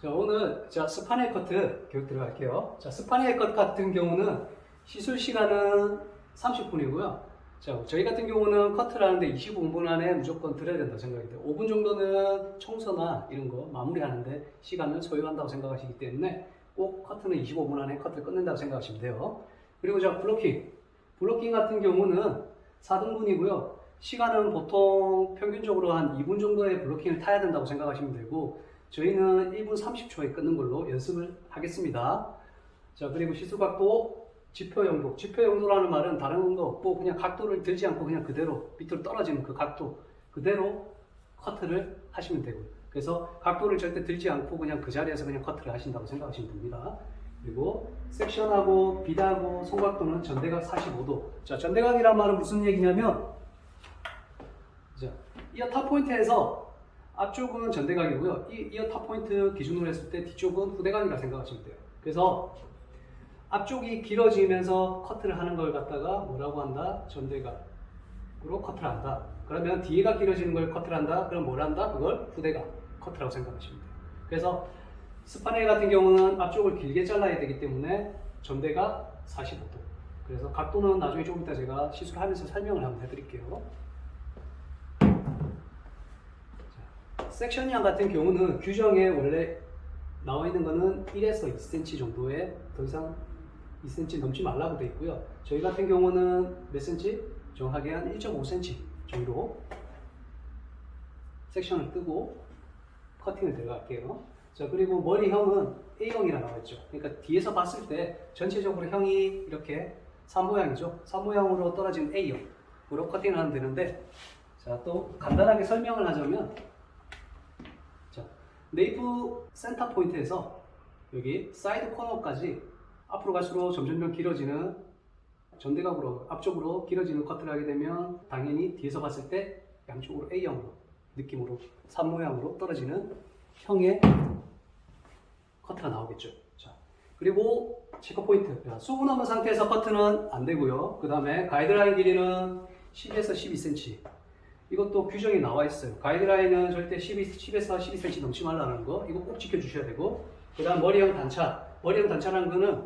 자, 오늘 스파넬 커트 교육 들어갈게요. 자, 스파넬 컷 같은 경우는 시술 시간은 30분이고요. 자, 저희 같은 경우는 커트를 하는데 25분 안에 무조건 들어야 된다고 생각이 돼요. 5분 정도는 청소나 이런 거 마무리하는데 시간을 소요한다고 생각하시기 때문에 꼭 커트는 25분 안에 커트를 끝낸다고 생각하시면 돼요. 그리고 자, 블로킹. 블로킹 같은 경우는 4등분이고요. 시간은 보통 평균적으로 한 2분 정도의 블로킹을 타야 된다고 생각하시면 되고, 저희는 1분 30초에 끊는 걸로 연습을 하겠습니다. 자, 그리고 시술각도 지표 용도. 지표 용도라는 말은 다른 거 없고 그냥 각도를 들지 않고 그냥 그대로 밑으로 떨어지는 그 각도 그대로 커트를 하시면 되고요. 그래서 각도를 절대 들지 않고 그냥 그 자리에서 그냥 커트를 하신다고 생각하시면 됩니다. 그리고 섹션하고 비드하고 손각도는 전대각 45도. 자, 전대각이란 말은 무슨 얘기냐면, 자, 이어 탑 포인트에서 앞쪽은 전대각이고요. 이어 탑 포인트 기준으로 했을 때 뒤쪽은 후대각이라 생각하시면 돼요. 그래서 앞쪽이 길어지면서 커트를 하는 걸 갖다가 뭐라고 한다? 전대각으로 커트를 한다. 그러면 뒤에가 길어지는 걸 커트를 한다. 그럼 뭘 한다? 그걸 후대각 커트라고 생각하시면 돼요. 그래서 스파넬 같은 경우는 앞쪽을 길게 잘라야 되기 때문에 전대각 45도. 그래서 각도는 나중에 조금 이따 제가 시술하면서 설명을 한번 해드릴게요. 섹션량 같은 경우는 규정에 원래 나와 있는 거는 1에서 2cm 정도에 더 이상 2cm 넘지 말라고 되어 있고요. 저희 같은 경우는 몇 cm? 정확하게 한 1.5cm 정도 섹션을 뜨고 커팅을 들어갈게요. 자, 그리고 머리형은 A형이라 나와 있죠. 그러니까 뒤에서 봤을 때 전체적으로 형이 이렇게 산모양이죠. 산모양으로 떨어진 A형으로 커팅을 하면 되는데, 자, 또 간단하게 설명을 하자면, 자, 네이프 센터 포인트에서 여기 사이드 코너까지 앞으로 갈수록 점점 길어지는 전대각으로 앞쪽으로 길어지는 커트를 하게 되면 당연히 뒤에서 봤을 때 양쪽으로 A형으로 느낌으로 산모양으로 떨어지는 형의 커트가 나오겠죠. 자, 그리고 체크 포인트. 수분 없는 상태에서 커트는 안 되고요. 그 다음에 가이드라인 길이는 10에서 12cm. 이것도 규정이 나와 있어요. 가이드라인은 절대 10에서 12cm 넘지 말라는 거. 이거 꼭 지켜주셔야 되고. 그 다음 머리형 단차. 머리형 단차라는 거는,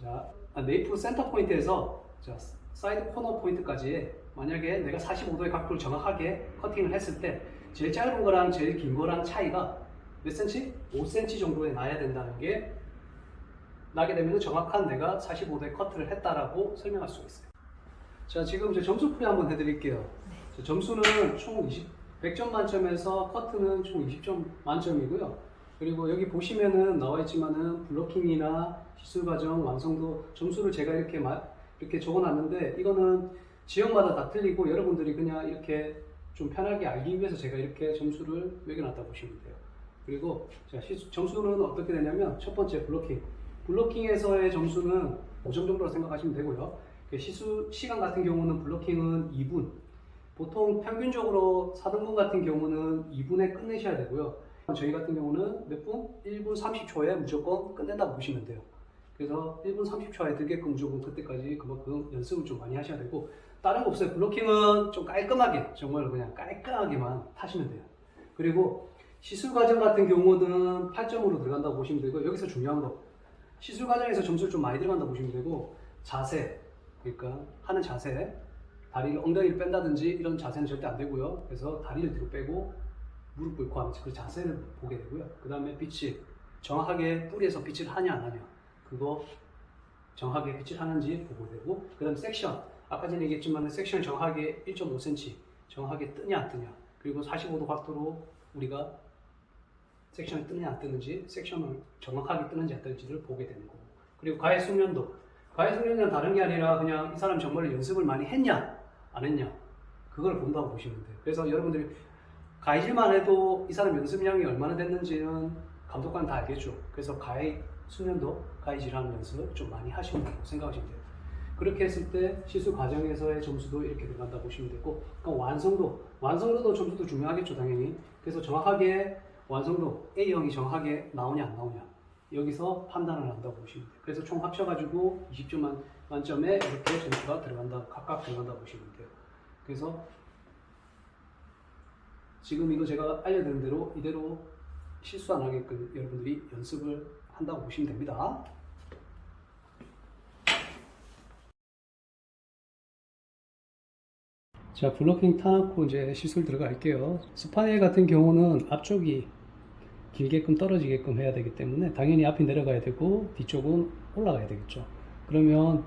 자, 네이프 센터 포인트에서 자, 사이드 코너 포인트까지 만약에 내가 45도의 각도를 정확하게 커팅을 했을 때 제일 짧은 거랑 제일 긴 거랑 차이가 몇 cm? 5cm 정도에 나야 된다는 게 나게 되면 정확한 내가 45도의 커트를 했다라고 설명할 수가 있어요. 자, 지금 제 점수풀이 한번 해드릴게요. 점수는 총 100점 만점에서 커트는 총 20점 만점이고요. 그리고 여기 보시면은 나와 있지만은 블로킹이나 시술 과정, 완성도 점수를 제가 이렇게 적어놨는데, 이거는 지역마다 다 틀리고 여러분들이 그냥 이렇게 좀 편하게 알기 위해서 제가 이렇게 점수를 매겨놨다 보시면 돼요. 그리고 자, 점수는 어떻게 되냐면, 첫 번째 블로킹. 블로킹에서의 점수는 5점 정도로 생각하시면 되고요. 시술 시간 같은 경우는 블로킹은 2분. 보통 평균적으로 4등분 같은 경우는 2분에 끝내셔야 되고요. 저희 같은 경우는 몇 분? 1분 30초에 무조건 끝낸다고 보시면 돼요. 그래서 1분 30초에 들게끔 무조건 그때까지 그만큼 연습을 좀 많이 하셔야 되고, 다른 거 없어요. 블로킹은 좀 깔끔하게, 정말 그냥 깔끔하게만 타시면 돼요. 그리고 시술 과정 같은 경우는 8점으로 들어간다고 보시면 되고, 여기서 중요한 거, 시술 과정에서 점수를 좀 많이 들어간다고 보시면 되고, 자세, 그러니까 하는 자세, 다리를 엉덩이를 뺀다든지 이런 자세는 절대 안 되고요. 그래서 다리를 뒤로 빼고 무릎 꿇고 하는 그 자세를 보게 되고요. 그 다음에 빛이 정확하게 뿌리에서 빛을 하냐 안 하냐, 그거 정확하게 빛을 하는지 보고 되고, 그 다음에 섹션, 아까 전에 얘기했지만 섹션 정확하게 1.5cm 정확하게 뜨냐 안 뜨냐, 그리고 45도 각도로 우리가 섹션이 뜨냐 안 뜨는지, 섹션을 정확하게 뜨는지 안 뜨는지를 보게 되는 거고, 그리고 가해 숙련도. 가해 숙련은 다른 게 아니라 그냥 이 사람 정말 연습을 많이 했냐 안 했냐, 그걸 본다고 보시면 돼요. 그래서 여러분들이 가해질만 해도 이 사람 연습량이 얼마나 됐는지는 감독관 다 알겠죠. 그래서 가해 숙련도, 가해질하는 연습을 좀 많이 하신다고 생각하시면 돼요. 그렇게 했을 때 시술 과정에서의 점수도 이렇게 들어간다 보시면 되고, 그러니까 완성도도 점수도 중요하겠죠, 당연히. 그래서 정확하게 완성도 A형이 정확하게 나오냐 안 나오냐, 여기서 판단을 한다고 보시면 돼요. 그래서 총 합쳐가지고 20점 만점에 이렇게 점수가 들어간다, 각각 들어간다고 보시면 돼요. 그래서 지금 이거 제가 알려드린 대로 이대로 실수 안 하게끔 여러분들이 연습을 한다고 보시면 됩니다. 자, 블로킹 타놓고 이제 시술 들어갈게요. 스파니엘 같은 경우는 앞쪽이 길게끔 떨어지게끔 해야 되기 때문에 당연히 앞이 내려가야 되고 뒤쪽은 올라가야 되겠죠. 그러면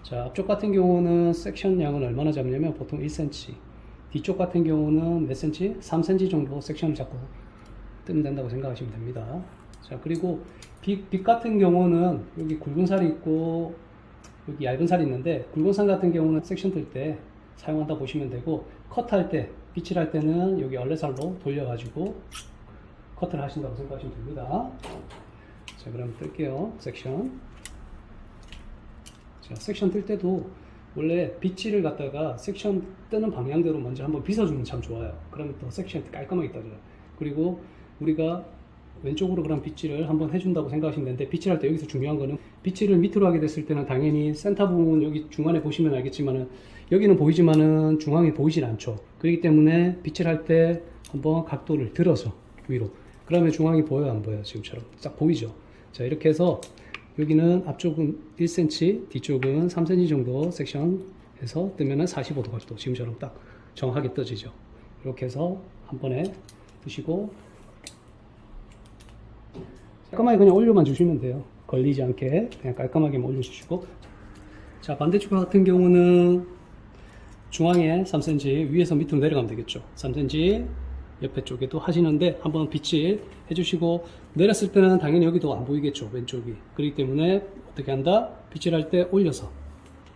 자, 앞쪽 같은 경우는 섹션 양은 얼마나 잡냐면 보통 1cm, 뒤쪽 같은 경우는 몇 cm? 3cm 정도 섹션을 잡고 뜨면 된다고 생각하시면 됩니다. 자, 그리고 빛 같은 경우는 여기 굵은 살이 있고 여기 얇은 살이 있는데 굵은 살 같은 경우는 섹션 뜰 때 사용한다 보시면 되고, 컷할 때, 빗질 할 때는 여기 얼레살로 돌려가지고 커트를 하신다고 생각하시면 됩니다. 자, 그럼 뜰게요. 섹션. 자, 섹션 뜰 때도 원래 빗질을 갖다가 섹션 뜨는 방향대로 먼저 한번 빗어주면 참 좋아요. 그러면 또 섹션이 깔끔하게 떠져요. 그리고 우리가 왼쪽으로 그럼 빗질을 한번 해준다고 생각하시면 되는데, 빗질할 때 여기서 중요한 거는 빗질을 밑으로 하게 됐을 때는 당연히 센터 부분 여기 중간에 보시면 알겠지만은 여기는 보이지만은 중앙에 보이질 않죠. 그렇기 때문에 빗질할 때 한번 각도를 들어서 위로, 그러면 중앙이 보여요, 안 보여요? 지금처럼 딱 보이죠. 자, 이렇게 해서 여기는 앞쪽은 1cm, 뒤쪽은 3cm 정도 섹션해서 뜨면은 45도 각도, 지금처럼 딱 정확하게 떠지죠. 이렇게 해서 한 번에 뜨시고 깔끔하게 그냥 올려만 주시면 돼요. 걸리지 않게 그냥 깔끔하게만 올려주시고, 자, 반대쪽 같은 경우는 중앙에 3cm, 위에서 밑으로 내려가면 되겠죠. 3cm 옆에 쪽에도 하시는데 한번 빗질 해주시고, 내렸을 때는 당연히 여기도 안 보이겠죠, 왼쪽이. 그렇기 때문에 어떻게 한다? 빗질할 때 올려서,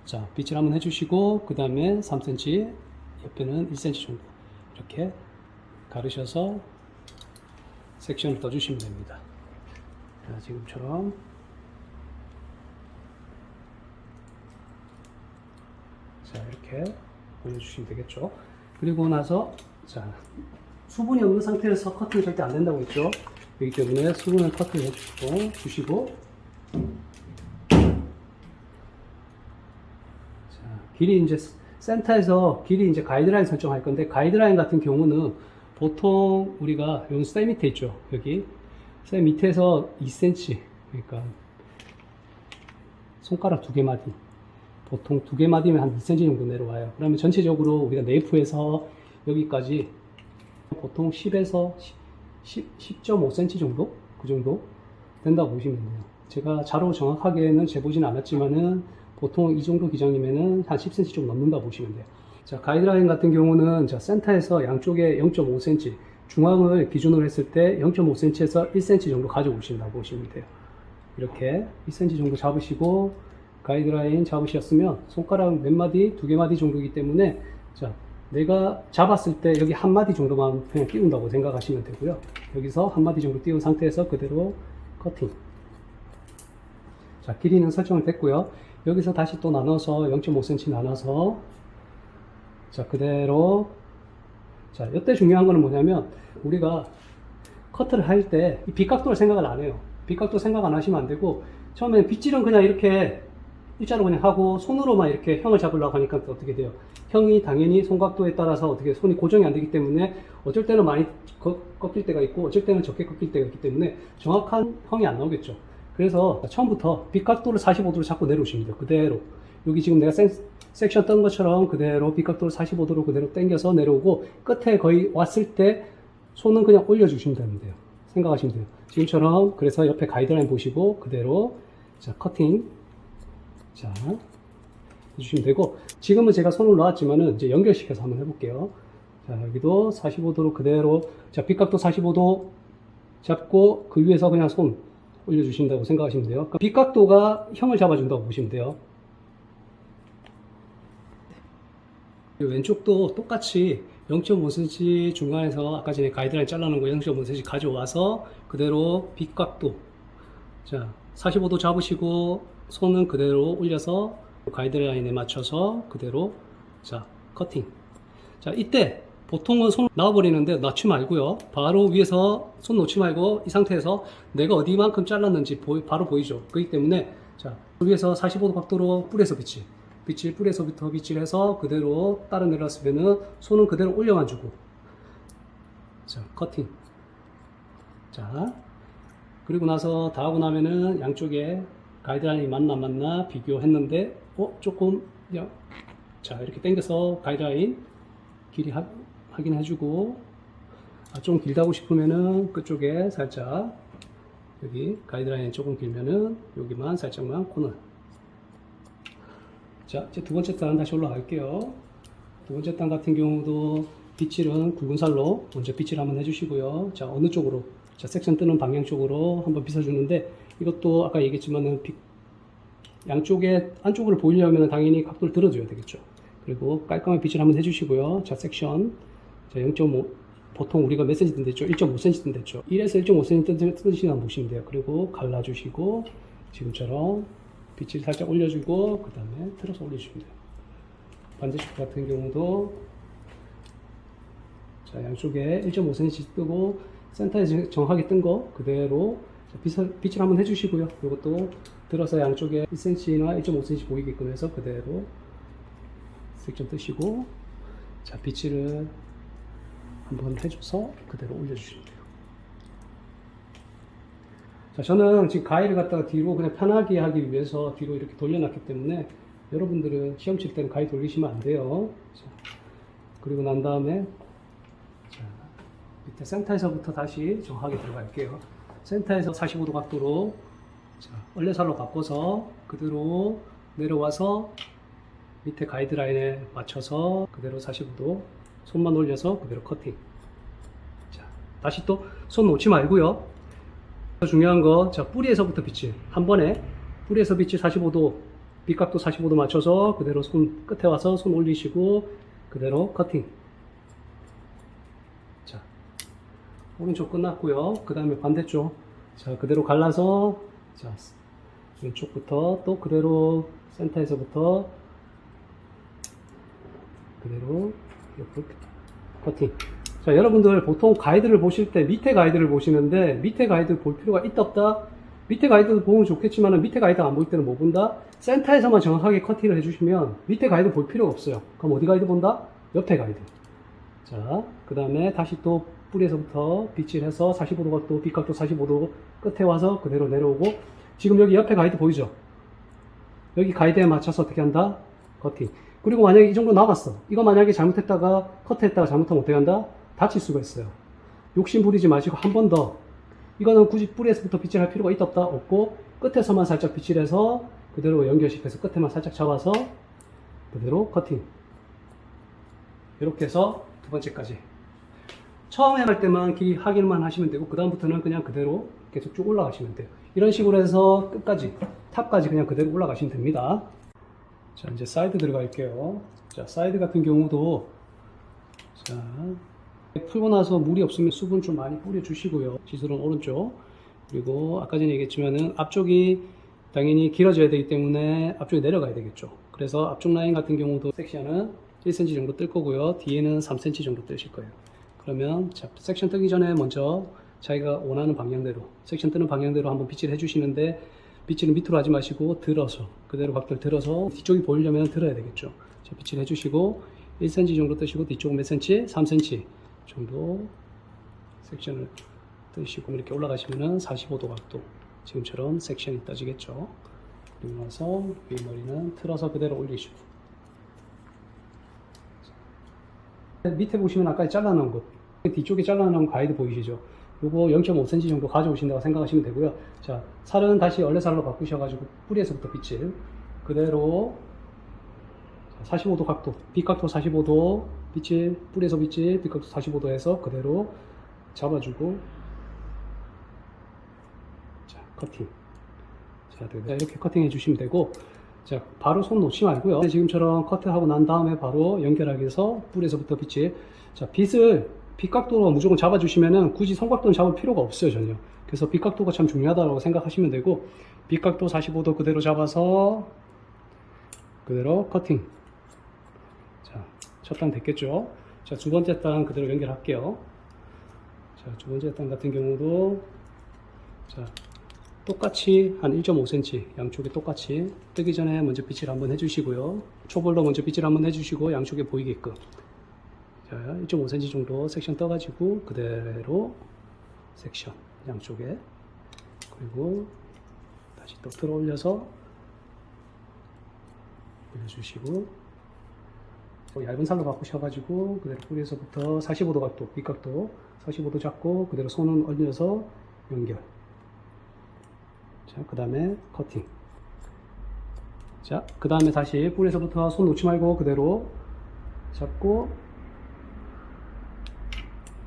자, 빗질 한번 해주시고, 그 다음에 3cm, 옆에는 1cm 정도 이렇게 가르셔서 섹션을 떠주시면 됩니다. 자, 지금처럼. 자, 이렇게 올려주시면 되겠죠. 그리고 나서, 자, 수분이 없는 상태에서 커트는 절대 안 된다고 했죠. 그렇기 때문에 수분을 커트를 해주시고, 자, 길이 이제 센터에서 길이 이제 가이드라인 설정할 건데, 가이드라인 같은 경우는 보통 우리가 여기 쇠 밑에 있죠. 여기 쇠 밑에서 2cm, 그러니까 손가락 2개마디, 보통 2개마디면 한 2cm 정도 내려와요. 그러면 전체적으로 우리가 네이프에서 여기까지 보통 10에서 10.5cm 정도? 그 정도 된다고 보시면 돼요. 제가 자료 정확하게는 재보지는 않았지만은 보통 이 정도 기장이면은 한 10cm 좀 넘는다고 보시면 돼요. 자, 가이드라인 같은 경우는 자, 센터에서 양쪽에 0.5cm, 중앙을 기준으로 했을 때 0.5cm에서 1cm 정도 가져오신다고 보시면 돼요. 이렇게 1cm 정도 잡으시고, 가이드라인 잡으셨으면 손가락 몇 마디, 2개마디 정도이기 때문에, 자, 내가 잡았을 때 여기 한 마디 정도만 그냥 띄운다고 생각하시면 되고요. 여기서 한 마디 정도 띄운 상태에서 그대로 커팅. 자, 길이는 설정을 됐고요. 여기서 다시 또 나눠서 0.5cm 나눠서, 자, 그대로. 자, 이때 중요한 거는 뭐냐면, 우리가 커트를 할 때 이 빗각도를 생각을 안 해요. 빗각도 생각 안 하시면 안 되고, 처음에 빗질은 그냥 이렇게 일자로 그냥 하고 손으로만 이렇게 형을 잡으려고 하니까 또 어떻게 돼요? 형이 당연히 손각도에 따라서 어떻게 손이 고정이 안 되기 때문에 어쩔 때는 많이 꺾일 때가 있고 어쩔 때는 적게 꺾일 때가 있기 때문에 정확한 형이 안 나오겠죠. 그래서 처음부터 빗각도를 45도로 잡고 내려오시면 돼요. 그대로. 여기 지금 내가 섹션 뜬 것처럼 그대로 빗각도를 45도로 그대로 당겨서 내려오고, 끝에 거의 왔을 때 손은 그냥 올려주시면 됩니다. 생각하시면 돼요. 지금처럼. 그래서 옆에 가이드라인 보시고 그대로, 자, 커팅, 자, 해주시면 되고, 지금은 제가 손을 놨지만은 이제 연결시켜서 한번 해볼게요. 자, 여기도 45도로 그대로, 자, 빗각도 45도 잡고 그 위에서 그냥 손 올려주신다고 생각하시면 돼요. 그러니까 빗각도가 형을 잡아준다고 보시면 돼요. 왼쪽도 똑같이 0.5cm 중간에서 아까 전에 가이드라인 잘라놓은 거 0.5cm 가져와서 그대로 빗각도, 자, 45도 잡으시고 손은 그대로 올려서 가이드라인에 맞춰서 그대로, 자, 커팅. 자, 이때 보통은 손 놔버리는데 놓지 말고요. 바로 위에서 손 놓지 말고 이 상태에서 내가 어디만큼 잘랐는지 바로 보이죠. 그렇기 때문에, 자, 위에서 45도 각도로 뿌려서 빗질 뿌려서부터 빗질해서 그대로 따라 내려왔으면은 손은 그대로 올려만 주고, 자, 커팅. 자, 그리고 나서 다 하고 나면은 양쪽에 가이드라인이 맞나 비교했는데 조금 자 이렇게 당겨서 가이드라인 길이 확인해주고 좀 길다고 싶으면은 그쪽에 살짝 여기 가이드라인 조금 길면은 여기만 살짝만 코너. 자 이제 두 번째 단 다시 올라갈게요. 두 번째 단 같은 경우도 빗질은 굵은 살로 먼저 빗질 한번 해주시고요. 자 어느 쪽으로, 자 섹션 뜨는 방향 쪽으로 한번 빗어주는데, 이것도 아까 얘기했지만은 양쪽에 안쪽으로 보이려면 당연히 각도를 들어줘야 되겠죠. 그리고 깔끔한 빗질 한번 해주시고요. 자 섹션 자 0.5 보통 우리가 몇 cm 뜬댔죠? 1.5cm 뜬댔죠. 1에서 1.5cm 뜬시면 보시면 돼요. 그리고 갈라주시고 지금처럼 빗질 살짝 올려주고 그 다음에 틀어서 올려주시면 돼요. 반대쪽 같은 경우도 자 양쪽에 1.5cm 뜨고 센터에 정확하게 뜬 거 그대로 빗질 한번 해주시고요. 이것도 들어서 양쪽에 1cm나 1.5cm 보이게끔 해서 그대로 섹션 뜨시고 자 빗질을 한번 해줘서 그대로 올려주시면 돼요. 자 저는 지금 가위를 갖다가 뒤로 그냥 편하게 하기 위해서 뒤로 이렇게 돌려놨기 때문에 여러분들은 시험 칠 때는 가위 돌리시면 안 돼요. 자, 그리고 난 다음에 자, 밑에 센터에서부터 다시 정확하게 들어갈게요. 센터에서 45도 각도로 자, 얼레살로 바꿔서 그대로 내려와서 밑에 가이드라인에 맞춰서 그대로 45도 손만 올려서 그대로 커팅. 자, 다시 또 손 놓지 말고요. 중요한 거, 자, 뿌리에서부터 빗질. 한 번에 뿌리에서 빗질 45도, 빗각도 45도 맞춰서 그대로 손 끝에 와서 손 올리시고 그대로 커팅. 자, 오른쪽 끝났고요. 그 다음에 반대쪽. 자, 그대로 갈라서 자, 왼쪽부터 또 그대로 센터에서부터 그대로 이렇게 커팅. 자, 여러분들 보통 가이드를 보실 때 밑에 가이드를 보시는데 밑에 가이드 볼 필요가 있다 없다? 밑에 가이드 보면 좋겠지만 밑에 가이드 안 보일 때는 뭐 본다? 센터에서만 정확하게 커팅을 해주시면 밑에 가이드 볼 필요가 없어요. 그럼 어디 가이드 본다? 옆에 가이드. 자, 그 다음에 다시 또 뿌리에서부터 빗질해서 45도 각도, 빗각도 45도 끝에 와서 그대로 내려오고, 지금 여기 옆에 가이드 보이죠? 여기 가이드에 맞춰서 어떻게 한다? 커팅. 그리고 만약에 이 정도 남았어. 이거 만약에 잘못했다가 커트했다가 잘못하면 어떻게 한다? 다칠 수가 있어요. 욕심 부리지 마시고 한 번 더. 이거는 굳이 뿌리에서부터 빗질할 필요가 있다 없다? 없고 끝에서만 살짝 빗질해서 그대로 연결시켜서 끝에만 살짝 잡아서 그대로 커팅. 이렇게 해서 두 번째까지. 처음에 할 때만 길이 확인만 하시면 되고 그 다음부터는 그냥 그대로 계속 쭉 올라가시면 돼요. 이런 식으로 해서 끝까지, 탑까지 그냥 그대로 올라가시면 됩니다. 자, 이제 사이드 들어갈게요. 자, 사이드 같은 경우도 자, 풀고 나서 물이 없으면 수분 좀 많이 뿌려주시고요. 시술은 오른쪽. 그리고 아까 전에 얘기했지만은 앞쪽이 당연히 길어져야 되기 때문에 앞쪽에 내려가야 되겠죠. 그래서 앞쪽 라인 같은 경우도 섹션은 1cm 정도 뜰 거고요. 뒤에는 3cm 정도 뜨실 거예요. 그러면 자, 섹션 뜨기 전에 먼저 자기가 원하는 방향대로, 섹션 뜨는 방향대로 한번 빗질 해주시는데, 빗질은 밑으로 하지 마시고 들어서 그대로 각도를 들어서 뒤쪽이 보이려면 들어야 되겠죠. 자, 빗질 해주시고 1cm 정도 뜨시고 뒤쪽은 몇 cm? 3cm 정도 섹션을 뜨시고 이렇게 올라가시면은 45도 각도, 지금처럼 섹션이 떠지겠죠. 그리고 나서 위 머리는 틀어서 그대로 올리시고, 밑에 보시면 아까 잘라놓은 것, 뒤쪽에 잘라놓은 가이드 보이시죠? 요거 0.5cm 정도 가져오신다고 생각하시면 되고요. 자, 살은 다시 얼레살로 바꾸셔가지고 뿌리에서부터 빗질 그대로 45도 각도, 빗각도 45도 빗질, 뿌리에서 빗질, 빗각도 45도 해서 그대로 잡아주고, 자, 커팅. 자, 이렇게 커팅 해주시면 되고, 자, 바로 손 놓지 말고요. 지금처럼 커트하고 난 다음에 바로 연결하기 위해서 뿌리에서부터 빗질. 자, 빗각도로 무조건 잡아주시면은 굳이 손각도는 잡을 필요가 없어요, 전혀. 그래서 빗각도가 참 중요하다고 생각하시면 되고, 빗각도 45도 그대로 잡아서 그대로 커팅. 자, 첫 단 됐겠죠? 자, 두 번째 단 그대로 연결할게요. 자, 두 번째 단 같은 경우도 자, 똑같이 한 1.5cm 양쪽에 똑같이 뜨기 전에 먼저 빗질 한번 해주시고요. 초벌로 먼저 빗질 한번 해주시고 양쪽에 보이게끔. 자, 1.5cm 정도 섹션 떠가지고 그대로 섹션. 양쪽에. 그리고 다시 또 들어 올려서 올려주시고, 얇은 살로 바꾸셔가지고 그대로 뿌리에서부터 45도 각도, 윗각도 45도 잡고 그대로 손은 올려서 연결. 자, 그 다음에 커팅. 자, 그 다음에 다시 뿌리에서부터 손 놓지 말고 그대로 잡고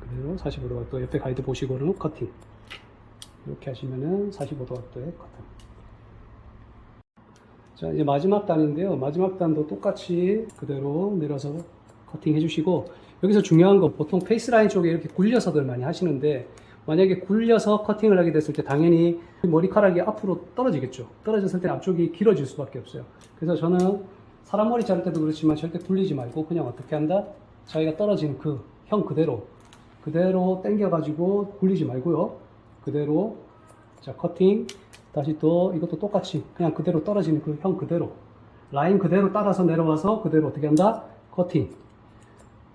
그대로 45도 각도, 옆에 가이드 보시고는 커팅. 이렇게 하시면은 45도 각도의 커팅. 자, 이제 마지막 단인데요. 마지막 단도 똑같이 그대로 내려서 커팅 해주시고, 여기서 중요한 건 보통 페이스라인 쪽에 이렇게 굴려서들 많이 하시는데, 만약에 굴려서 커팅을 하게 됐을 때 당연히 머리카락이 앞으로 떨어지겠죠. 떨어졌을 때 앞쪽이 길어질 수밖에 없어요. 그래서 저는 사람 머리 자를 때도 그렇지만 절대 굴리지 말고 그냥 어떻게 한다? 자기가 떨어진 그 형 그대로 당겨가지고 굴리지 말고요. 그대로, 자, 커팅. 다시 또 이것도 똑같이 그냥 그대로 떨어지는 그 형 그대로 라인 그대로 따라서 내려와서 그대로 어떻게 한다? 커팅.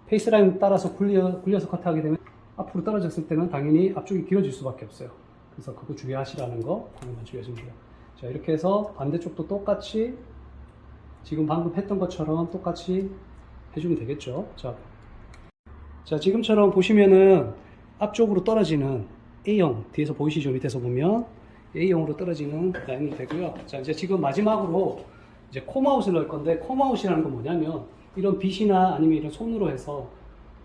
페이스 라인 따라서 굴려서 커트하게 되면 앞으로 떨어졌을 때는 당연히 앞쪽이 길어질 수밖에 없어요. 그래서 그거 주의하시라는 거 그것만 주의하시면 돼요. 자, 이렇게 해서 반대쪽도 똑같이 지금 방금 했던 것처럼 똑같이 해주면 되겠죠. 자, 지금처럼 보시면은 앞쪽으로 떨어지는 A형 뒤에서 보이시죠? 밑에서 보면 A형으로 떨어지는 라인이 되고요. 자, 이제 지금 마지막으로 이제 콤아웃을 넣을 건데, 콤아웃이라는 건 뭐냐면 이런 빗이나 아니면 이런 손으로 해서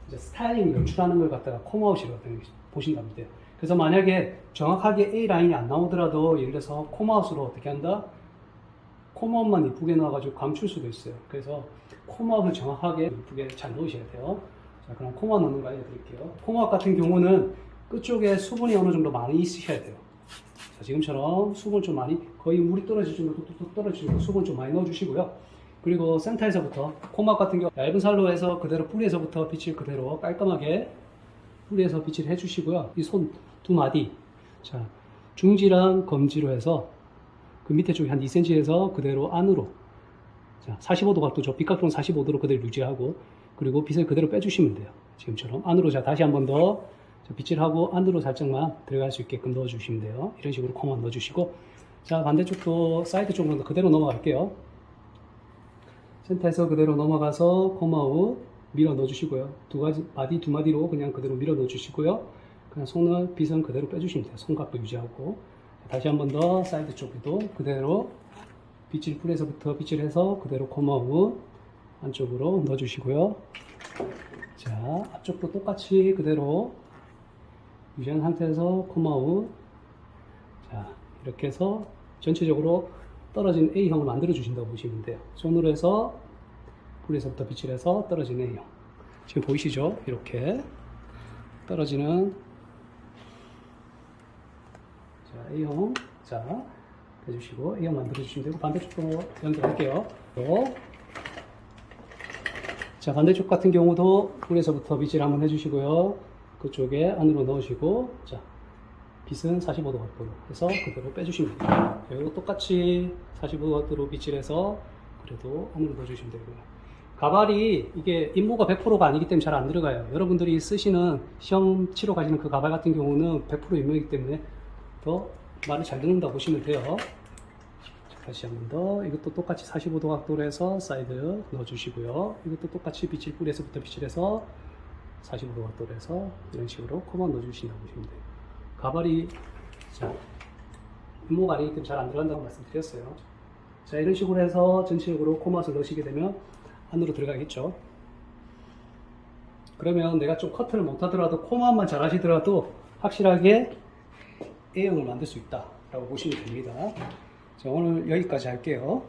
이제 스타일링 연출하는 걸 갖다가 콤아웃이라고 보신다면 돼요. 그래서 만약에 정확하게 A 라인이 안 나오더라도 예를 들어서 콤아웃으로 어떻게 한다? 콤아웃만 이쁘게 넣어가지고 감출 수도 있어요. 그래서 콤아웃을 정확하게 이쁘게 잘 넣으셔야 돼요. 자, 그럼 콤아웃 넣는 거 알려드릴게요. 콤아웃 같은 경우는 끝쪽에 수분이 어느 정도 많이 있으셔야 돼요. 자, 지금처럼 수분 좀 많이, 거의 물이 떨어질 정도 뚝뚝 떨어질 정도 수분 좀 많이 넣어주시고요. 그리고 센터에서부터 콤아웃 같은 경우 얇은 살로 해서 그대로 뿌리에서부터 빗질 그대로 깔끔하게 뿌리에서 빗질 해주시고요. 이 손 두 마디, 자, 중지랑 검지로 해서 그 밑에 쪽이 한 2cm에서 그대로 안으로, 자, 45도 각도죠. 빗각도는 45도로 그대로 유지하고, 그리고 빗을 그대로 빼주시면 돼요. 지금처럼 안으로. 자, 다시 한 번 더 빗질하고 안으로 살짝만 들어갈 수 있게끔 넣어주시면 돼요. 이런 식으로 콤아웃 넣어주시고, 자, 반대쪽도 사이드 쪽으로 그대로 넘어갈게요. 센터에서 그대로 넘어가서 콤아웃 밀어 넣어주시고요. 마디 두 마디로 그냥 그대로 밀어 넣어주시고요. 그냥 손을 빗은 그대로 빼주시면 돼요. 손각도 유지하고. 다시 한 번 더 사이드 쪽에도 그대로 빗질 풀에서부터 빗질해서 그대로 콤아웃 안쪽으로 넣어주시고요. 자, 앞쪽도 똑같이 그대로 유지한 상태에서 콤아웃. 자, 이렇게 해서 전체적으로 떨어진 A형을 만들어 주신다고 보시면 돼요. 손으로 해서 풀에서부터 빗질해서 떨어진 A형. 지금 보이시죠? 이렇게 떨어지는, 자, A형. 자, 해주시고 A형 만들어 주시면 되고, 반대쪽도 연결할게요. 자, 반대쪽 같은 경우도 풀에서부터 빗질 한번 해주시고요. 그쪽에 안으로 넣으시고, 자, 빗은 45도 각도로 해서 그대로 빼주시면 됩니다. 그리고 똑같이 45도 각도로 빗질해서 그래도 안으로 넣어주시면 되고요. 가발이 이게 임무가 100%가 아니기 때문에 잘 안 들어가요. 여러분들이 쓰시는 시험 치러 가시는 그 가발 같은 경우는 100% 임무이기 때문에 더 말을 잘 듣는다고 보시면 돼요. 자, 다시 한 번 더. 이것도 똑같이 45도 각도로 해서 사이드 넣어주시고요. 이것도 똑같이 빗질 뿌리에서부터 빗질해서 45도 각도로 해서 이런 식으로 콤아웃 넣어주신다고 보시면 돼요. 가발이, 자, 임무가 아니기 때문에 잘 안 들어간다고 말씀드렸어요. 자, 이런 식으로 해서 전체적으로 콤아웃을 넣으시게 되면 안으로 들어가겠죠. 그러면 내가 좀 커트를 못하더라도 콤아웃만 잘 하시더라도 확실하게 A형을 만들 수 있다 라고 보시면 됩니다. 자, 오늘 여기까지 할게요.